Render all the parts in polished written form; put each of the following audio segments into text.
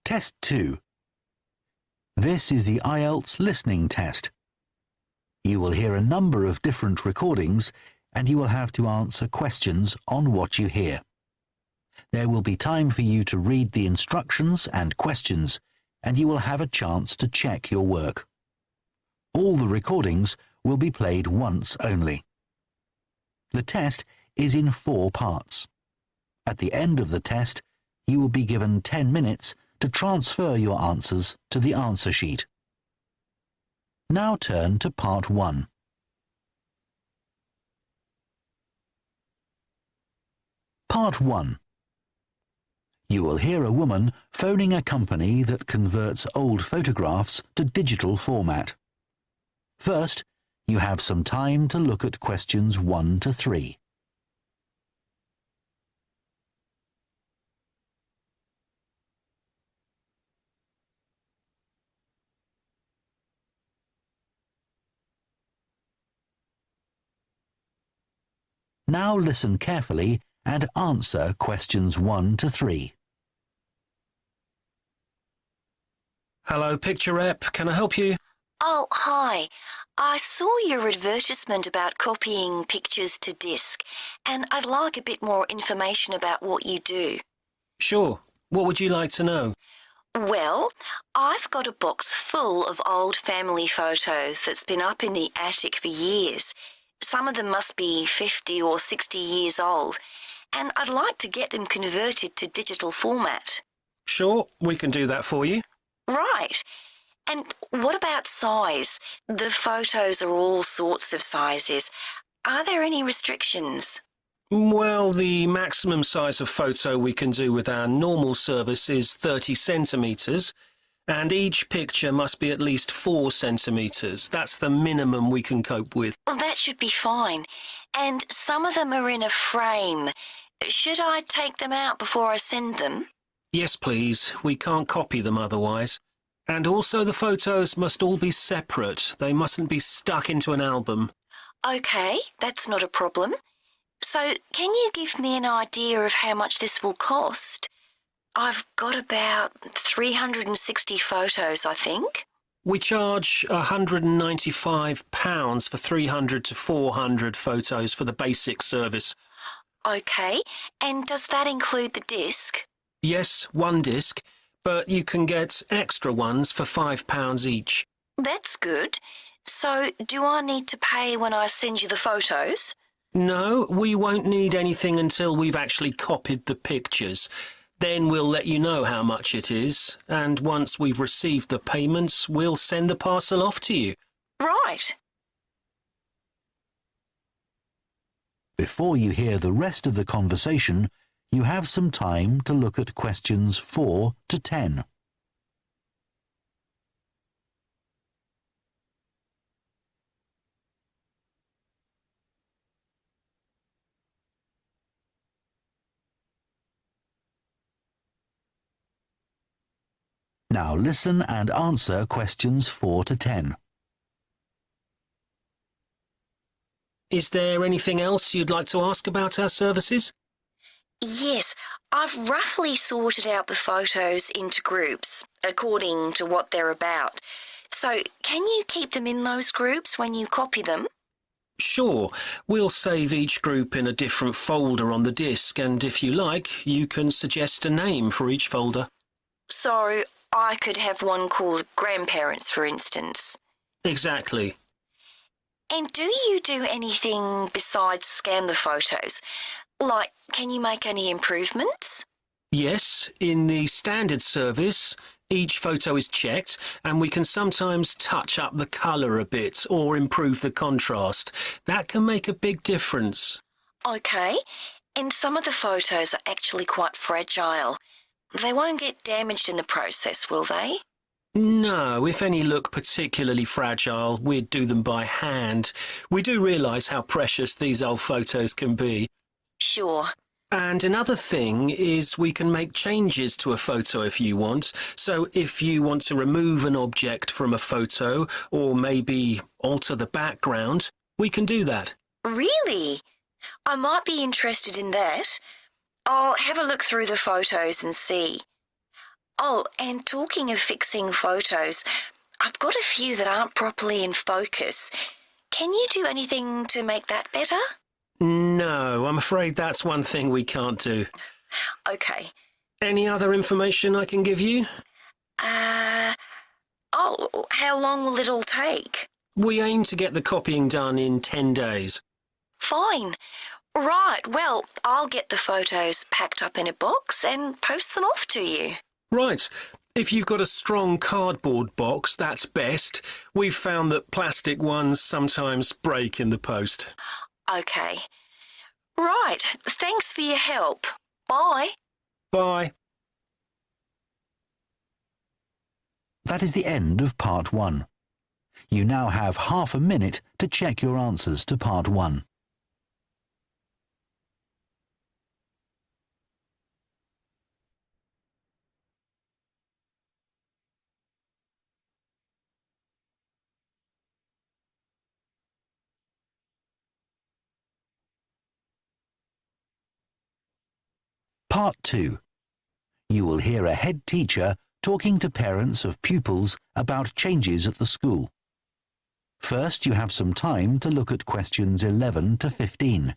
Test 2. This is the IELTS listening test. You will hear a number of different recordings and you will have to answer questions on what you hear. There will be time for you to read the instructions and questions, and you will have a chance to check your work. All the recordings will be played once only. The test is in 4 parts. At the end of the test, you will be given 10 minutes to transfer your answers to the answer sheet. Now turn to part 1. Part 1. You will hear a woman phoning a company that converts old photographs to digital format. First, you have some time to look at questions 1 to 3. Now listen carefully and answer questions 1 to 3. Hello, Picture Rep. Can I help you? Oh, hi. I saw your advertisement about copying pictures to disk, and I'd like a bit more information about what you do. Sure. What would you like to know? Well, I've got a box full of old family photos that's been up in the attic for years. Some of them must be 50 or 60 years old, and I'd like to get them converted to digital format. Sure, we can do that for you. Right. And what about size? The photos are all sorts of sizes. Are there any restrictions? Well, the maximum size of photo we can do with our normal service is 30 centimetres, and each picture must be at least 4 centimetres. That's the minimum we can cope with. Well, that should be fine. And some of them are in a frame. Should I take them out before I send them? Yes, please. We can't copy them otherwise. And also the photos must all be separate. They mustn't be stuck into an album. OK, that's not a problem. So, can you give me an idea of how much this will cost? I've got about 360 photos, I think. We charge £195 for 300 to 400 photos for the basic service. OK, and does that include the disc? Yes, 1 disc, but you can get extra ones for £5 each. That's good. So, do I need to pay when I send you the photos? No, we won't need anything until we've actually copied the pictures. Then we'll let you know how much it is, and once we've received the payments, we'll send the parcel off to you. Right. Before you hear the rest of the conversation, you have some time to look at questions 4 to 10. Now listen and answer questions 4 to 10. Is there anything else you'd like to ask about our services? Yes, I've roughly sorted out the photos into groups, according to what they're about. So, can you keep them in those groups when you copy them? Sure. We'll save each group in a different folder on the disk, and if you like, you can suggest a name for each folder. So, I could have one called Grandparents, for instance. Exactly. And do you do anything besides scan the photos? Like, can you make any improvements? Yes, in the standard service, each photo is checked and we can sometimes touch up the colour a bit or improve the contrast. That can make a big difference. OK, and some of the photos are actually quite fragile. They won't get damaged in the process, will they? No, if any look particularly fragile, we'd do them by hand. We do realise how precious these old photos can be. Sure. And another thing is we can make changes to a photo if you want. So if you want to remove an object from a photo or maybe alter the background, we can do that. Really? I might be interested in that. I'll have a look through the photos and see. Oh, and talking of fixing photos, I've got a few that aren't properly in focus. Can you do anything to make that better? No, I'm afraid that's one thing we can't do. Okay. Any other information I can give you? How long will it all take? We aim to get the copying done in 10 days. Fine. Right, well, I'll get the photos packed up in a box and post them off to you. Right. If you've got a strong cardboard box, that's best. We've found that plastic ones sometimes break in the post. Okay. Right, thanks for your help. Bye. Bye. That is the end of part 1. You now have half a minute to check your answers to part 1. Part 2. You will hear a head teacher talking to parents of pupils about changes at the school. First, you have some time to look at questions 11 to 15.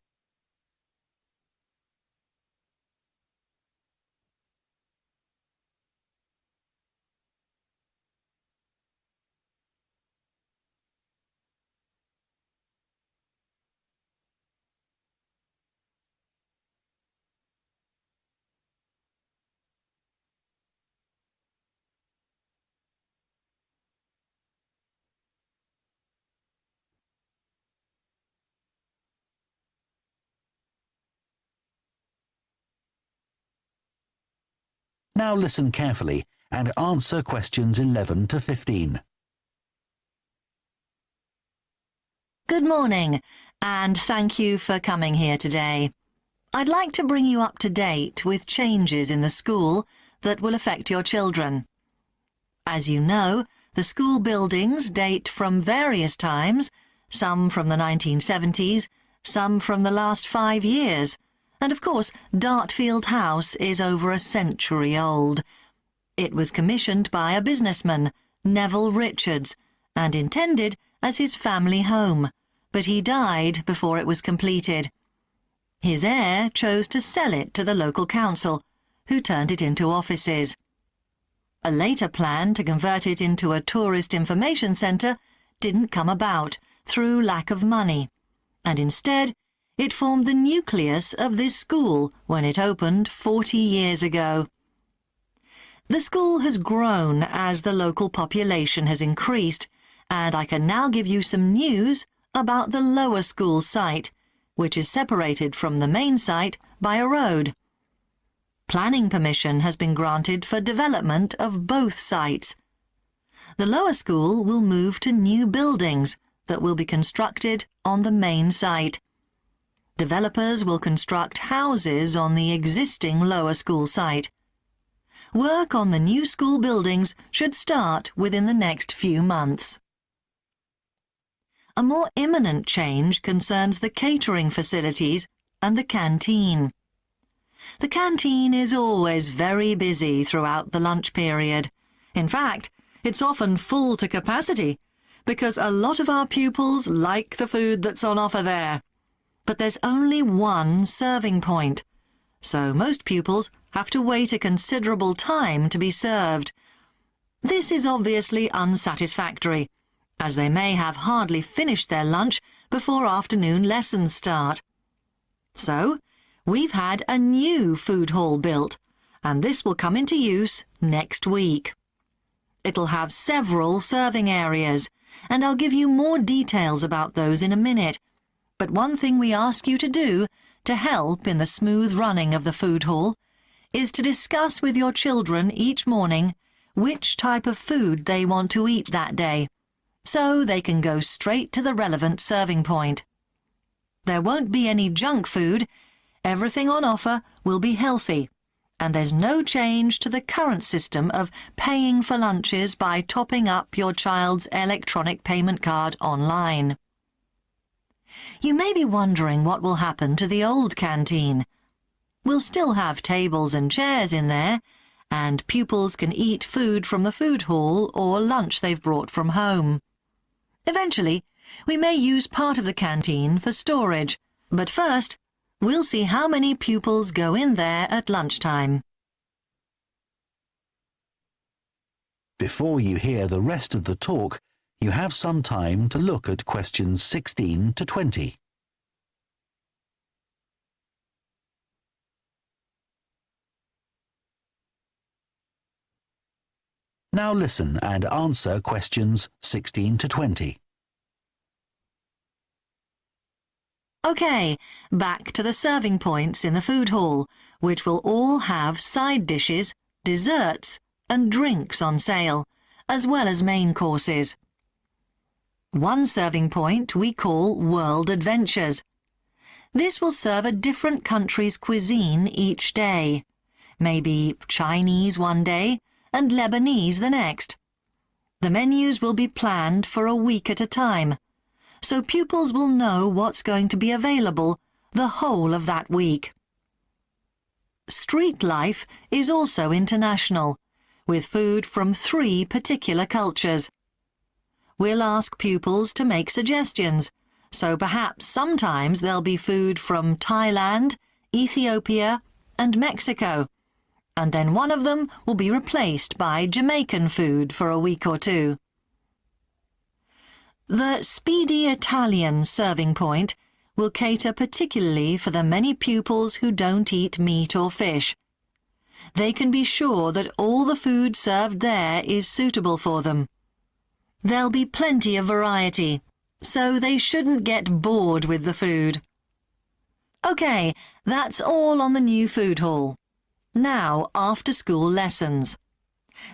Now listen carefully and answer questions 11 to 15. Good morning, and thank you for coming here today. I'd like to bring you up to date with changes in the school that will affect your children. As you know, the school buildings date from various times, some from the 1970s, some from the last 5 years, and of course Dartfield House is over a century old. It was commissioned by a businessman, Neville Richards, and intended as his family home, but he died before it was completed. His heir chose to sell it to the local council, who turned it into offices. A later plan to convert it into a tourist information centre didn't come about through lack of money, and instead it formed the nucleus of this school when it opened 40 years ago. The school has grown as the local population has increased, and I can now give you some news about the lower school site, which is separated from the main site by a road. Planning permission has been granted for development of both sites. The lower school will move to new buildings that will be constructed on the main site. Developers will construct houses on the existing lower school site. Work on the new school buildings should start within the next few months. A more imminent change concerns the catering facilities and the canteen. The canteen is always very busy throughout the lunch period. In fact, it's often full to capacity because a lot of our pupils like the food that's on offer there. But there's only one serving point, so most pupils have to wait a considerable time to be served. This is obviously unsatisfactory, as they may have hardly finished their lunch before afternoon lessons start. So, we've had a new food hall built, and this will come into use next week. It'll have several serving areas, and I'll give you more details about those in a minute. But one thing we ask you to do to help in the smooth running of the food hall is to discuss with your children each morning which type of food they want to eat that day, so they can go straight to the relevant serving point. There won't be any junk food. Everything on offer will be healthy, and there's no change to the current system of paying for lunches by topping up your child's electronic payment card online. You may be wondering what will happen to the old canteen. We'll still have tables and chairs in there, and pupils can eat food from the food hall or lunch they've brought from home. Eventually, we may use part of the canteen for storage, but first, we'll see how many pupils go in there at lunchtime. Before you hear the rest of the talk, you have some time to look at questions 16 to 20. Now listen and answer questions 16 to 20. OK, back to the serving points in the food hall, which will all have side dishes, desserts and drinks on sale, as well as main courses. One serving point we call World Adventures. This will serve a different country's cuisine each day. Maybe Chinese one day and Lebanese the next. The menus will be planned for a week at a time, so pupils will know what's going to be available the whole of that week. Street life is also international, with food from 3 particular cultures. We'll ask pupils to make suggestions, so perhaps sometimes there'll be food from Thailand, Ethiopia and Mexico, and then one of them will be replaced by Jamaican food for a week or 2. The Speedy Italian serving point will cater particularly for the many pupils who don't eat meat or fish. They can be sure that all the food served there is suitable for them. There'll be plenty of variety, so they shouldn't get bored with the food. OK, that's all on the new food hall. Now, after-school lessons.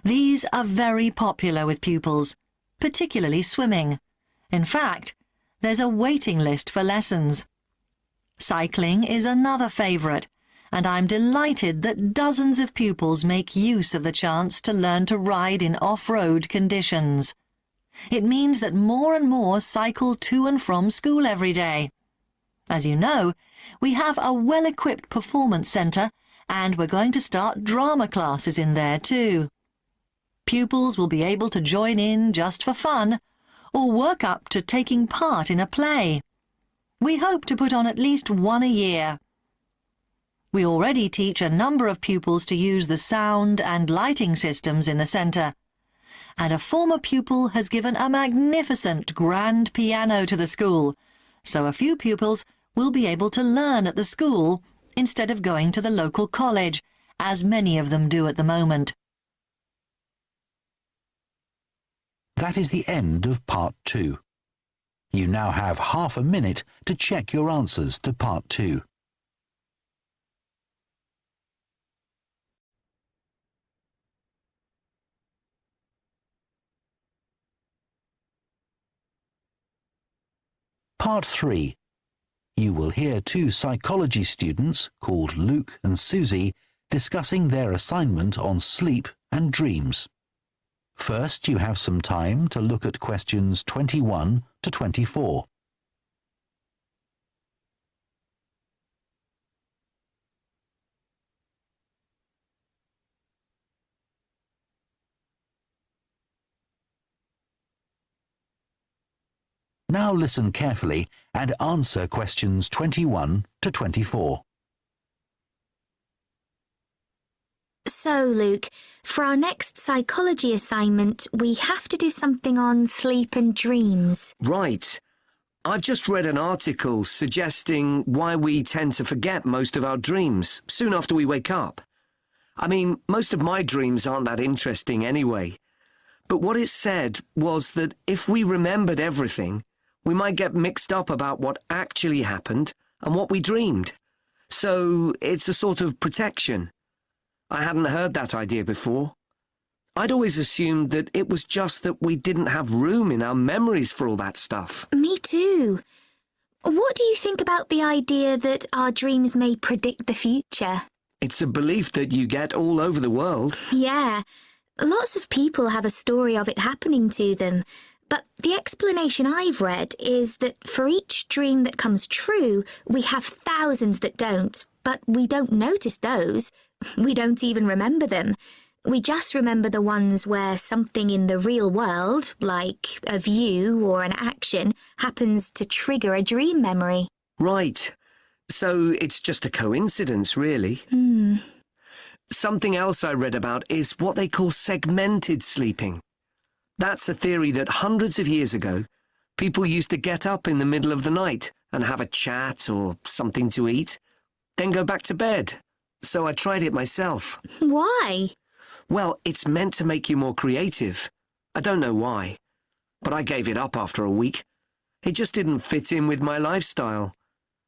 These are very popular with pupils, particularly swimming. In fact, there's a waiting list for lessons. Cycling is another favourite, and I'm delighted that dozens of pupils make use of the chance to learn to ride in off-road conditions. It means that more and more cycle to and from school every day. As you know, we have a well-equipped performance centre, and we're going to start drama classes in there too. Pupils will be able to join in just for fun, or work up to taking part in a play. We hope to put on at least one a year. We already teach a number of pupils to use the sound and lighting systems in the centre, and a former pupil has given a magnificent grand piano to the school, so a few pupils will be able to learn at the school instead of going to the local college, as many of them do at the moment. That is the end of Part 2. You now have half a minute to check your answers to Part 2. Part 3. You will hear 2 psychology students called Luke and Susie discussing their assignment on sleep and dreams. First, you have some time to look at questions 21 to 24. Now listen carefully and answer questions 21 to 24. So, Luke, for our next psychology assignment, we have to do something on sleep and dreams. Right. I've just read an article suggesting why we tend to forget most of our dreams soon after we wake up. I mean, most of my dreams aren't that interesting anyway. But what it said was that if we remembered everything, we might get mixed up about what actually happened and what we dreamed. So it's a sort of protection. I hadn't heard that idea before. I'd always assumed that it was just that we didn't have room in our memories for all that stuff. Me too. What do you think about the idea that our dreams may predict the future? It's a belief that you get all over the world. Yeah, lots of people have a story of it happening to them. But the explanation I've read is that for each dream that comes true, we have thousands that don't, but we don't notice those. We don't even remember them. We just remember the ones where something in the real world, like a view or an action, happens to trigger a dream memory. Right. So it's just a coincidence, really. Something else I read about is what they call segmented sleeping. That's a theory that hundreds of years ago, people used to get up in the middle of the night and have a chat or something to eat, then go back to bed. So I tried it myself. Why? Well, it's meant to make you more creative. I don't know why, but I gave it up after a week. It just didn't fit in with my lifestyle.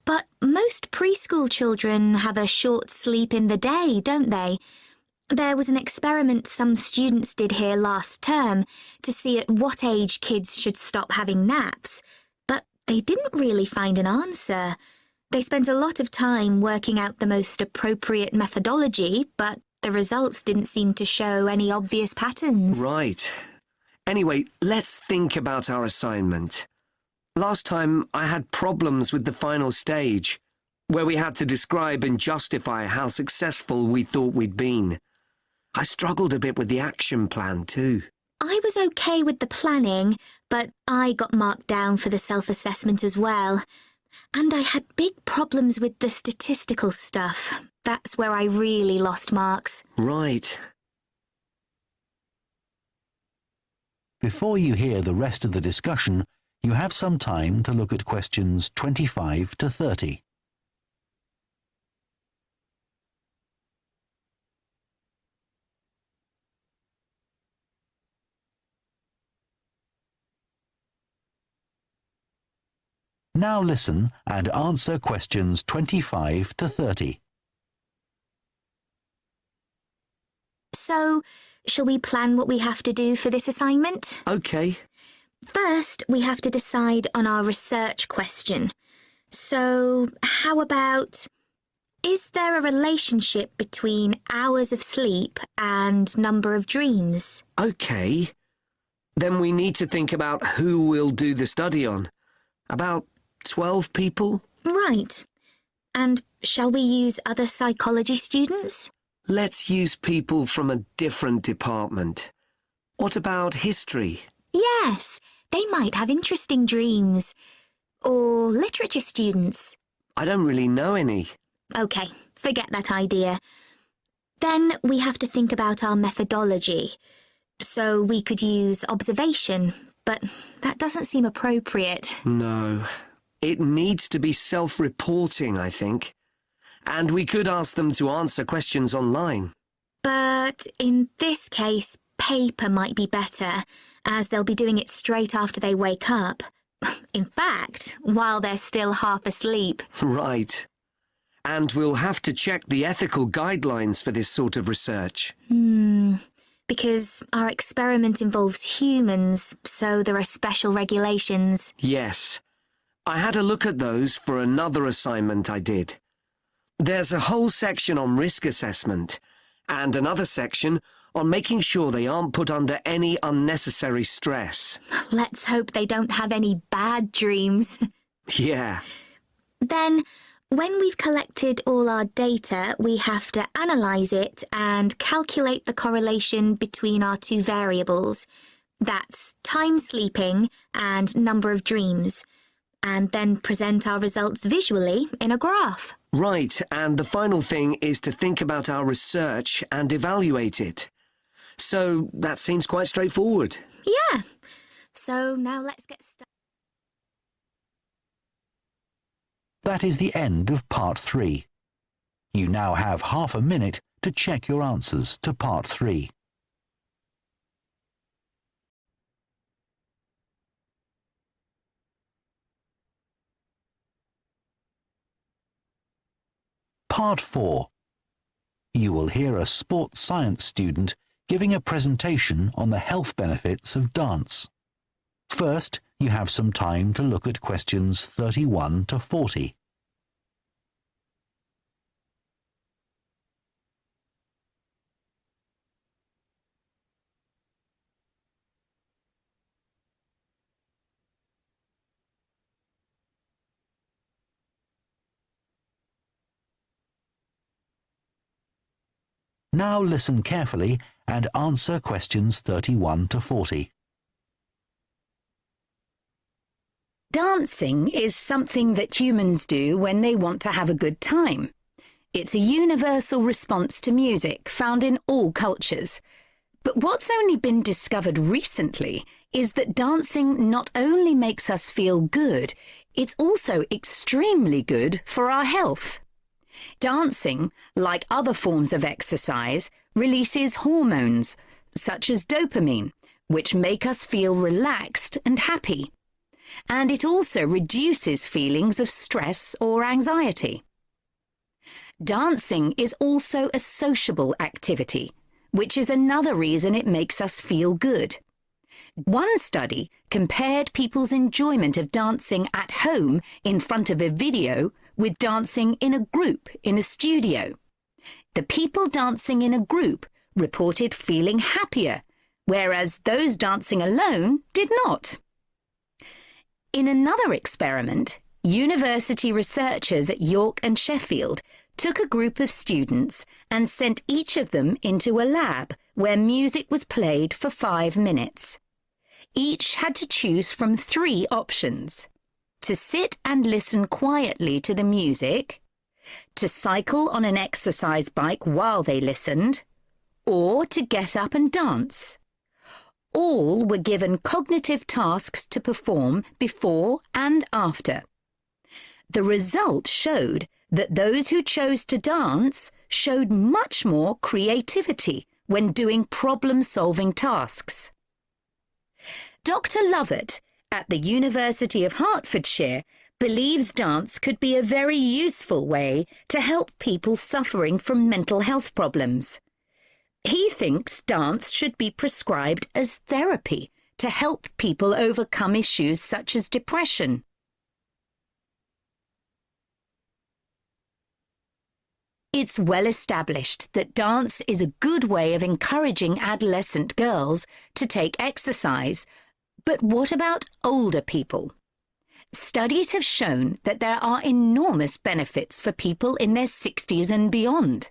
But most preschool children have a short sleep in the day, don't they? There was an experiment some students did here last term to see at what age kids should stop having naps, but they didn't really find an answer. They spent a lot of time working out the most appropriate methodology, but the results didn't seem to show any obvious patterns. Right. Anyway, let's think about our assignment. Last time I had problems with the final stage, where we had to describe and justify how successful we thought we'd been. I struggled a bit with the action plan too. I was okay with the planning, but I got marked down for the self-assessment as well. And I had big problems with the statistical stuff. That's where I really lost marks. Right. Before you hear the rest of the discussion, you have some time to look at questions 25 to 30. Now listen and answer questions 25 to 30. So, shall we plan what we have to do for this assignment? Okay. First, we have to decide on our research question. So, how about, is there a relationship between hours of sleep and number of dreams? Okay. Then we need to think about who we'll do the study on. About 12 people? Right. And shall we use other psychology students? Let's use people from a different department. What about history? Yes, they might have interesting dreams. Or literature students. I don't really know any. OK, forget that idea. Then we have to think about our methodology. So we could use observation, but that doesn't seem appropriate. No. It needs to be self-reporting, I think. And we could ask them to answer questions online. But in this case, paper might be better, as they'll be doing it straight after they wake up. In fact, while they're still half asleep. Right. And we'll have to check the ethical guidelines for this sort of research. Because our experiment involves humans, so there are special regulations. Yes. I had a look at those for another assignment I did. There's a whole section on risk assessment, and another section on making sure they aren't put under any unnecessary stress. Let's hope they don't have any bad dreams. Yeah. Then, when we've collected all our data, we have to analyse it and calculate the correlation between our two variables. That's time sleeping and number of dreams. And then present our results visually in a graph. Right, and the final thing is to think about our research and evaluate it. So that seems quite straightforward. Yeah. So now let's get started. That is the end of part 3. You now have half a minute to check your answers to part 3. Part 4. You will hear a sports science student giving a presentation on the health benefits of dance. First, you have some time to look at questions 31 to 40. Now listen carefully and answer questions 31 to 40. Dancing is something that humans do when they want to have a good time. It's a universal response to music found in all cultures. But what's only been discovered recently is that dancing not only makes us feel good, it's also extremely good for our health. Dancing, like other forms of exercise, releases hormones, such as dopamine, which make us feel relaxed and happy. And it also reduces feelings of stress or anxiety. Dancing is also a sociable activity, which is another reason it makes us feel good. One study compared people's enjoyment of dancing at home in front of a video with dancing in a group in a studio. The people dancing in a group reported feeling happier, whereas those dancing alone did not. In another experiment, university researchers at York and Sheffield took a group of students and sent each of them into a lab where music was played for 5 minutes. Each had to choose from 3 options: to sit and listen quietly to the music, to cycle on an exercise bike while they listened, or to get up and dance. All were given cognitive tasks to perform before and after. The result showed that those who chose to dance showed much more creativity when doing problem-solving tasks. Dr. Lovett at the University of Hertfordshire believes dance could be a very useful way to help people suffering from mental health problems. He thinks dance should be prescribed as therapy to help people overcome issues such as depression. It's well established that dance is a good way of encouraging adolescent girls to take exercise, but what about older people? Studies have shown that there are enormous benefits for people in their 60s and beyond.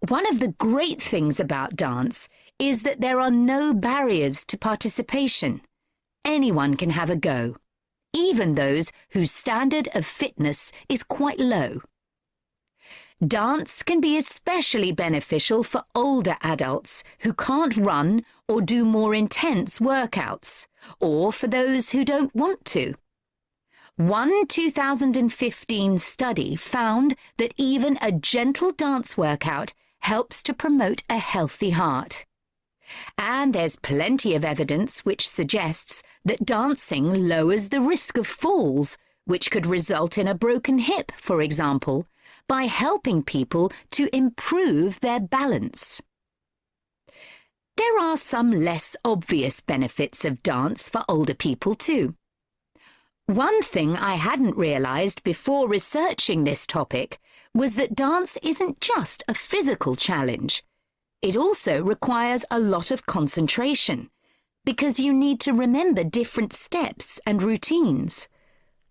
One of the great things about dance is that there are no barriers to participation. Anyone can have a go, even those whose standard of fitness is quite low. Dance can be especially beneficial for older adults who can't run or do more intense workouts, or for those who don't want to. One 2015 study found that even a gentle dance workout helps to promote a healthy heart. And there's plenty of evidence which suggests that dancing lowers the risk of falls, which could result in a broken hip, for example, by helping people to improve their balance. There are some less obvious benefits of dance for older people too. One thing I hadn't realised before researching this topic was that dance isn't just a physical challenge. It also requires a lot of concentration, because you need to remember different steps and routines.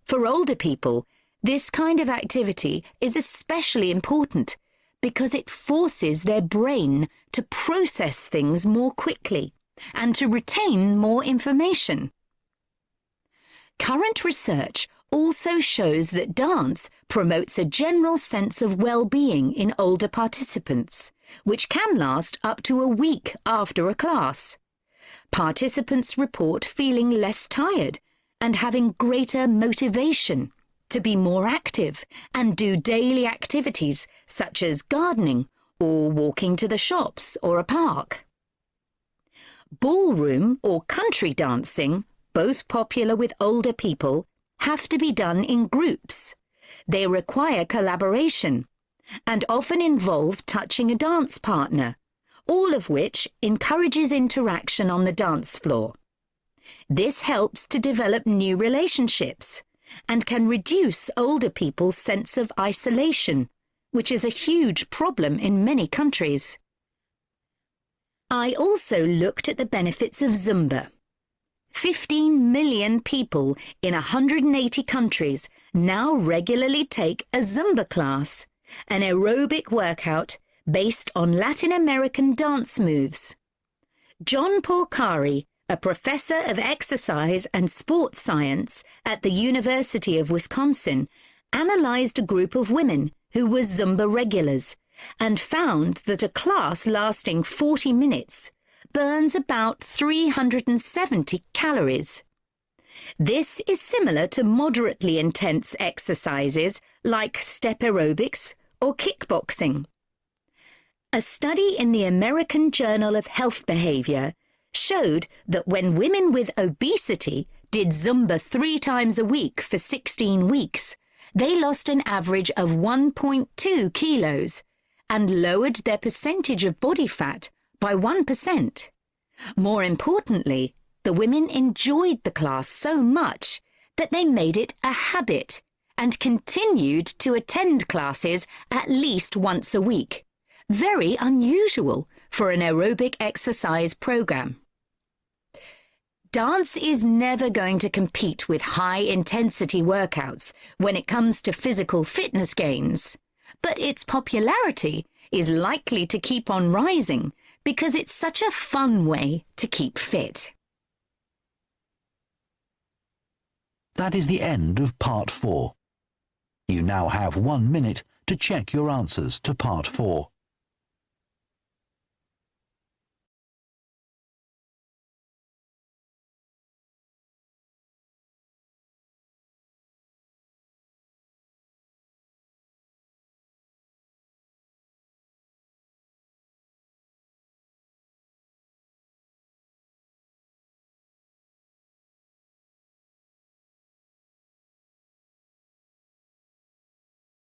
For older people, this kind of activity is especially important because it forces their brain to process things more quickly and to retain more information. Current research also shows that dance promotes a general sense of well-being in older participants, which can last up to a week after a class. Participants report feeling less tired and having greater motivation to be more active and do daily activities such as gardening or walking to the shops or a park. Ballroom or country dancing, both popular with older people, have to be done in groups. They require collaboration and often involve touching a dance partner, all of which encourages interaction on the dance floor. This helps to develop new relationships and can reduce older people's sense of isolation, which is a huge problem in many countries. I also looked at the benefits of Zumba. 15 million people in 180 countries now regularly take a Zumba class, an aerobic workout based on Latin American dance moves. John Porcari, a professor of exercise and sports science at the University of Wisconsin, analysed a group of women who were Zumba regulars and found that a class lasting 40 minutes burns about 370 calories. This is similar to moderately intense exercises like step aerobics or kickboxing. A study in the American Journal of Health Behaviour showed that when women with obesity did Zumba 3 times a week for 16 weeks, they lost an average of 1.2 kilos and lowered their percentage of body fat by 1%. More importantly, the women enjoyed the class so much that they made it a habit and continued to attend classes at least once a week. Very unusual for an aerobic exercise program. Dance is never going to compete with high-intensity workouts when it comes to physical fitness gains, but its popularity is likely to keep on rising because it's such a fun way to keep fit. That is the end of Part 4. You now have 1 minute to check your answers to Part 4.